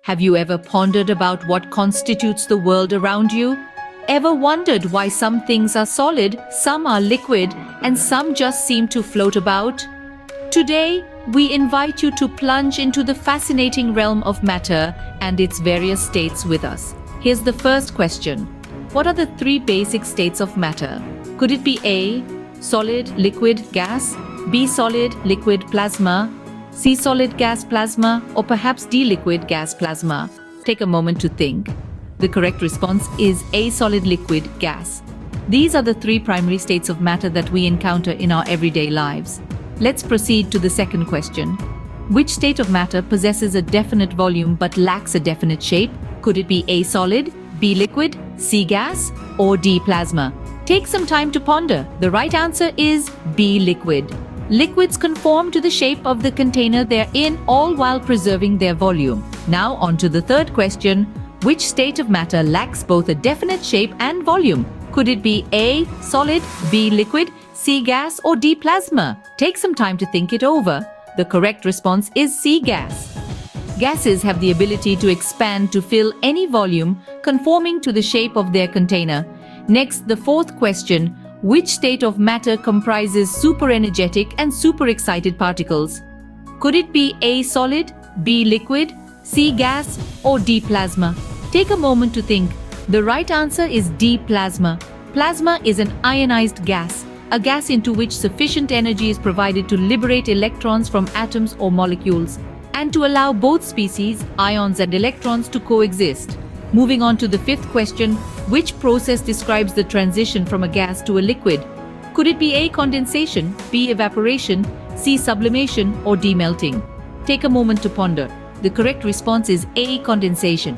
Have you ever pondered about what constitutes the world around you? Ever wondered why some things are solid, some are liquid, and some just seem to float about? Today, we invite you to plunge into the fascinating realm of matter and its various states with us. Here's the first question. What are the three basic states of matter? Could it be A, solid, liquid, gas, B, solid, liquid, plasma, C, solid, gas, plasma, or perhaps D, liquid, gas, plasma? Take a moment to think. The correct response is A, solid, liquid, gas. These are the three primary states of matter that we encounter in our everyday lives. Let's proceed to the second question. Which state of matter possesses a definite volume but lacks a definite shape? Could it be A, solid, B, liquid, C, gas, or D, plasma? Take some time to ponder. The right answer is B, liquid. Liquids conform to the shape of the container they're in, all while preserving their volume. Now on to the third question. Which state of matter lacks both a definite shape and volume? Could it be A, solid, B, liquid, C, gas, or D, plasma? Take some time to think it over. The correct response is C, gas. Gases have the ability to expand to fill any volume, conforming to the shape of their container. Next, the fourth question. Which state of matter comprises superenergetic and superexcited particles? Could it be A, solid, B, liquid, C, gas, or D, plasma? Take a moment to think. The right answer is D, plasma. Plasma is an ionized gas, a gas into which sufficient energy is provided to liberate electrons from atoms or molecules, and to allow both species, ions and electrons, to coexist. Moving on to the fifth question, which process describes the transition from a gas to a liquid? Could it be A, condensation, B, evaporation, C, sublimation, or D, melting? Take a moment to ponder. The correct response is A, condensation.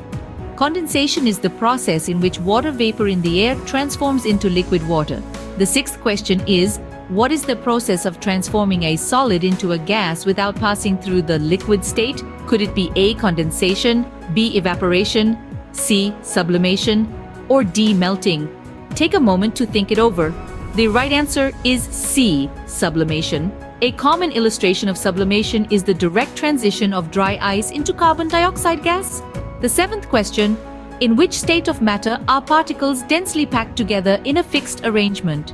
Condensation is the process in which water vapor in the air transforms into liquid water. The sixth question is, what is the process of transforming a solid into a gas without passing through the liquid state? Could it be A, condensation, B, evaporation, C, sublimation, or D, melting? Take a moment to think it over. The right answer is C, sublimation. A common illustration of sublimation is the direct transition of dry ice into carbon dioxide gas. The seventh question, in which state of matter are particles densely packed together in a fixed arrangement?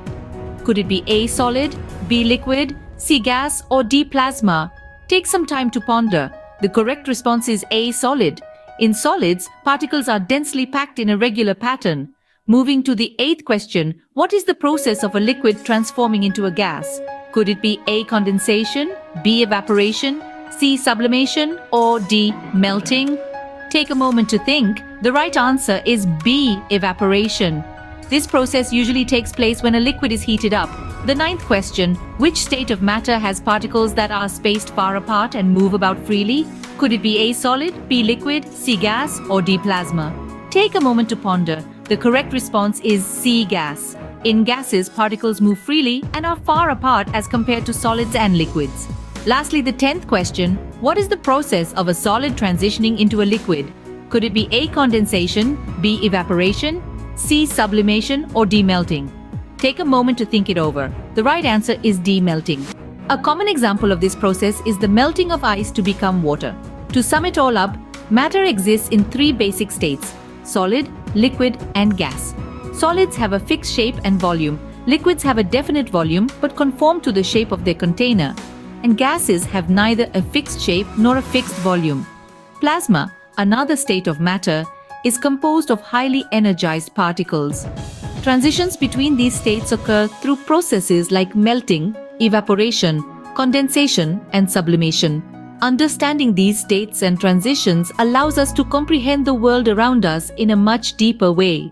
Could it be A, solid, B, liquid, C, gas, or D, plasma? Take some time to ponder. The correct response is A, solid. In solids, particles are densely packed in a regular pattern. Moving to the eighth question, what is the process of a liquid transforming into a gas? Could it be A, condensation, B, evaporation, C, sublimation, or D, melting? Take a moment to think. The right answer is B, evaporation. This process usually takes place when a liquid is heated up. The ninth question, which state of matter has particles that are spaced far apart and move about freely? Could it be A, solid, B, liquid, C, gas, or D, plasma? Take a moment to ponder. The correct response is C, gas. In gases, particles move freely and are far apart as compared to solids and liquids. Lastly, the 10th question, what is the process of a solid transitioning into a liquid? Could it be A, condensation, B, evaporation, C, sublimation, or D, melting? Take a moment to think it over. The right answer is D, melting. A common example of this process is the melting of ice to become water. To sum it all up, matter exists in three basic states: solid, liquid, and gas. Solids have a fixed shape and volume. Liquids have a definite volume but conform to the shape of their container. And gases have neither a fixed shape nor a fixed volume. Plasma, another state of matter, is composed of highly energized particles. Transitions between these states occur through processes like melting, evaporation, condensation, and sublimation. Understanding these states and transitions allows us to comprehend the world around us in a much deeper way.